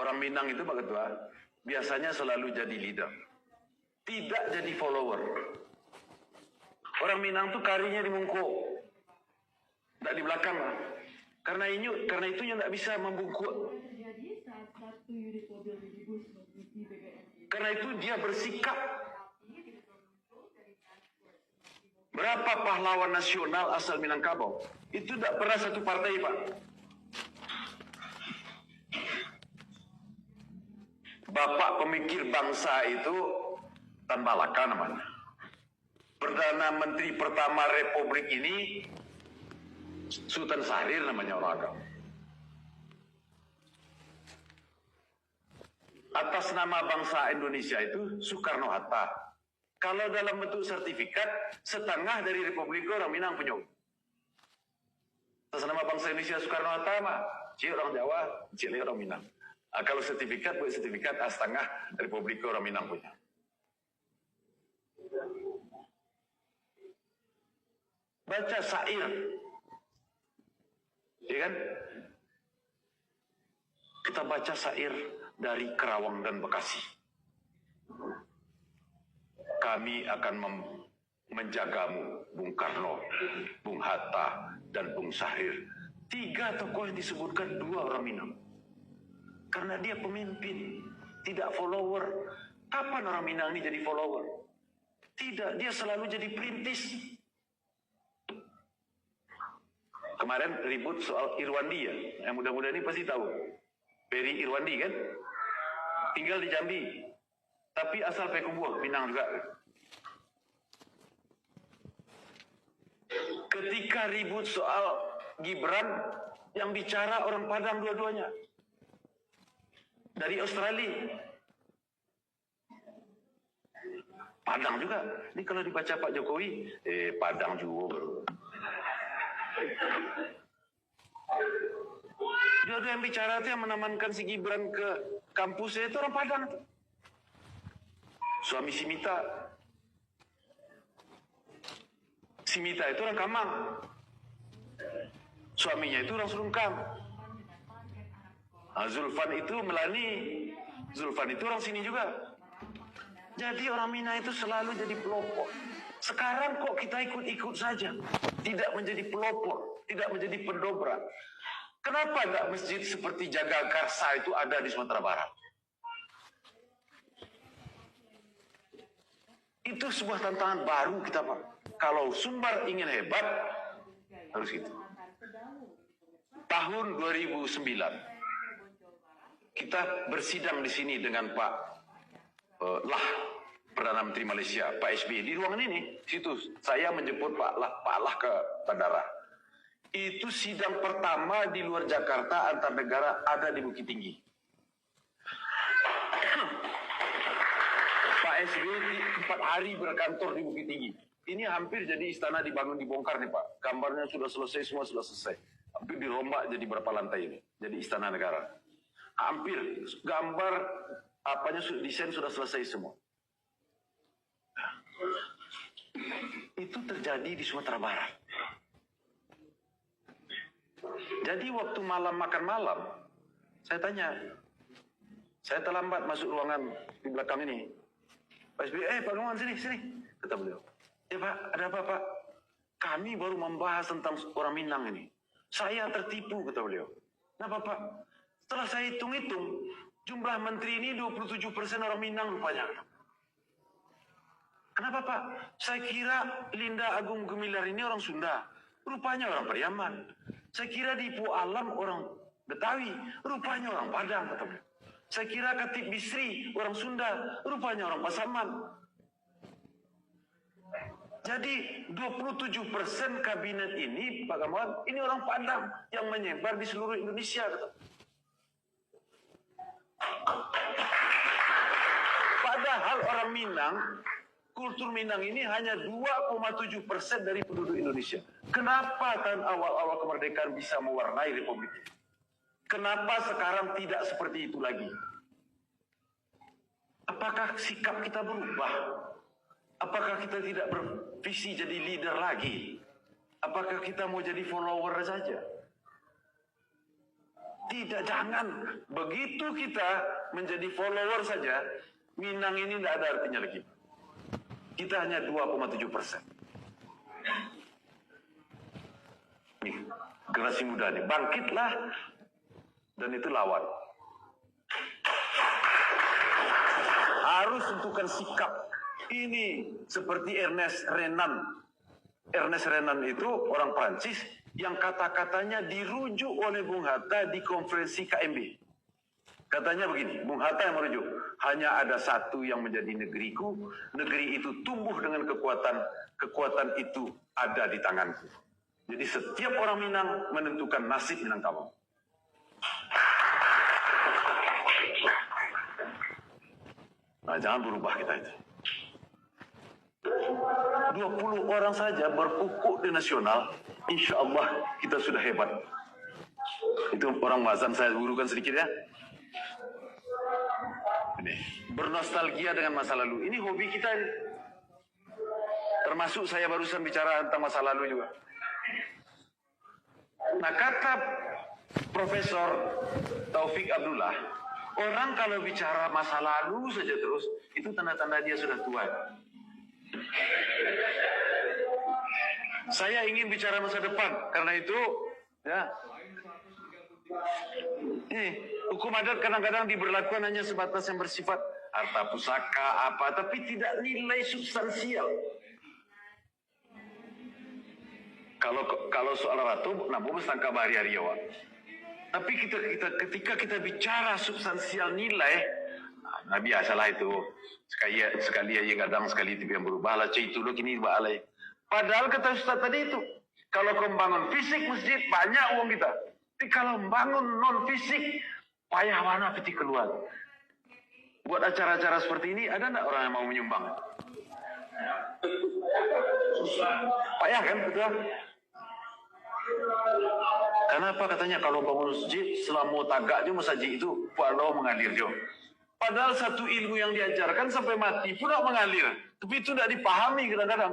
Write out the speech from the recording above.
Orang Minang itu Pak Ketua, biasanya selalu jadi leader. Tidak jadi follower. Orang Minang tuh karinya di mungkuk. Tidak di belakang. Karena itunya tidak bisa membungkuk. Karena itu dia bersikap. Berapa pahlawan nasional asal Minangkabau? Itu tidak pernah satu partai, Pak. Bapak pemikir bangsa itu Tan Malaka namanya. Perdana Menteri pertama Republik ini Sultan Syahrir namanya orang agama. Atas nama bangsa Indonesia itu Soekarno-Hatta. Kalau dalam bentuk sertifikat, setengah dari Republik orang Minang punya. Atas nama bangsa Indonesia Soekarno-Hatta mah, Cik orang Jawa, Cik orang Minang. Kalau sertifikat, buat sertifikat setengah Republik orang Minang punya. Baca syair, ya kan? Kita baca syair dari Kerawang dan Bekasi. Kami akan menjagamu, Bung Karno, Bung Hatta, dan Bung Syahrir. 3 tokoh yang disebutkan, 2 orang Minang. Karena dia pemimpin, tidak follower. Kapan orang Minang ini jadi follower? Tidak, dia selalu jadi perintis. Kemarin ribut soal Irwandi ya, yang muda-muda ini pasti tahu. Peri Irwandi kan, tinggal di Jambi, tapi asal Pekumbuh, Minang juga. Ketika ribut soal Gibran, yang bicara orang Padang dua-duanya. Dari Australia. Padang juga. Ini kalau dibaca Pak Jokowi, Padang juga. Dua-dua yang bicara itu yang menamankan si Gibran ke kampusnya itu orang Padang. Suami Simita. Simita itu orang Kamang. Suaminya itu orang Serungkam. Zulfan itu Melani. Zulfan itu orang sini juga. Jadi orang Minang itu selalu jadi pelopor. Sekarang kok kita ikut-ikut saja. Tidak menjadi pelopor. Tidak menjadi pendobrak. Kenapa enggak masjid seperti Jagakarsa itu ada di Sumatera Barat? Itu sebuah tantangan baru kita, Pak. Kalau Sumbar ingin hebat, harus gitu. Tahun 2009, kita bersidang di sini dengan Pak Lah, Perdana Menteri Malaysia, Pak SBY. Di ruangan ini, situ saya menjemput Pak Lah ke bandara. Itu sidang pertama di luar Jakarta antar negara ada di Bukit Tinggi. Pak SBY 4 hari berkantor di Bukit Tinggi. Ini hampir jadi istana dibangun dibongkar nih Pak. Gambarnya sudah selesai, semua sudah selesai. Hampir dirombak jadi berapa lantai ini. Jadi istana negara. Hampir gambar apanya desain sudah selesai semua. Itu terjadi di Sumatera Barat. Jadi waktu malam makan malam, saya tanya, saya terlambat masuk ruangan di belakang ini. Pak SBY, Pak Numan sini, kata beliau. Ya Pak, ada apa Pak? Kami baru membahas tentang orang Minang ini. Saya tertipu, kata beliau. Kenapa Pak? Setelah saya hitung-hitung, jumlah menteri ini 27% orang Minang rupanya. Kenapa Pak? Saya kira Linda Agung Gumilar ini orang Sunda. Rupanya orang Pariaman. Saya kira Dipu Alam orang Betawi. Rupanya orang Padang, kata beliau. Saya kira Khatib Bisri orang Sunda. Rupanya orang Pasaman. Jadi 27% kabinet ini, Pak Gamawan, ini orang Padang yang menyebar di seluruh Indonesia. Padahal orang Minang, kultur Minang ini hanya 2,7% dari penduduk Indonesia. Kenapa tahun awal-awal kemerdekaan bisa mewarnai Republik ini? Kenapa sekarang tidak seperti itu lagi? Apakah sikap kita berubah? Apakah kita tidak bervisi jadi leader lagi? Apakah kita mau jadi follower saja? Tidak, jangan. Begitu kita menjadi follower saja, Minang ini tidak ada artinya lagi. Kita hanya 2,7%. Nih, generasi muda nih, bangkitlah. Dan itu lawan. Harus tentukan sikap. Ini seperti Ernest Renan. Ernest Renan itu orang Prancis yang kata-katanya dirujuk oleh Bung Hatta di konferensi KMB. Katanya begini, Bung Hatta yang merujuk, hanya ada satu yang menjadi negeriku, negeri itu tumbuh dengan kekuatan itu ada di tanganku. Jadi setiap orang Minang menentukan nasib Minangkabau. Nah, jangan berubah kita itu. 20 orang saja berpukuk di nasional, insya Allah kita sudah hebat. Itu orang Mazan saya gurukan sedikit ya. Ini, bernostalgia dengan masa lalu. Ini hobi kita. Termasuk saya barusan bicara tentang masa lalu juga. Nah, kata Profesor Taufik Abdullah, orang kalau bicara masa lalu saja terus, itu tanda-tanda dia sudah tua. Saya ingin bicara masa depan, karena itu, ya. Hukum adat kadang-kadang diberlakukan hanya sebatas yang bersifat harta pusaka apa, tapi tidak nilai substansial. Kalau soal ratu, nampu sangka bahari Riau. Tapi ketika kita bicara substansial nilai, nah biasalah itu. Sekali aja kadang sekali itu yang berubah lah. Itu loh kini balai. Padahal kata Ustaz tadi itu, kalau kau bangun fisik masjid banyak uang kita. Tapi kalau bangun non fisik, payah mana peti keluar. Buat acara-acara seperti ini ada enggak orang yang mau menyumbang? Payah kan, betul? Kenapa katanya kalau bangun masjid selama tagak je masjid itu Allah mengalir je. Padahal satu ilmu yang diajarkan sampai mati pun tak mengalir. Tapi itu tidak dipahami kadang-kadang.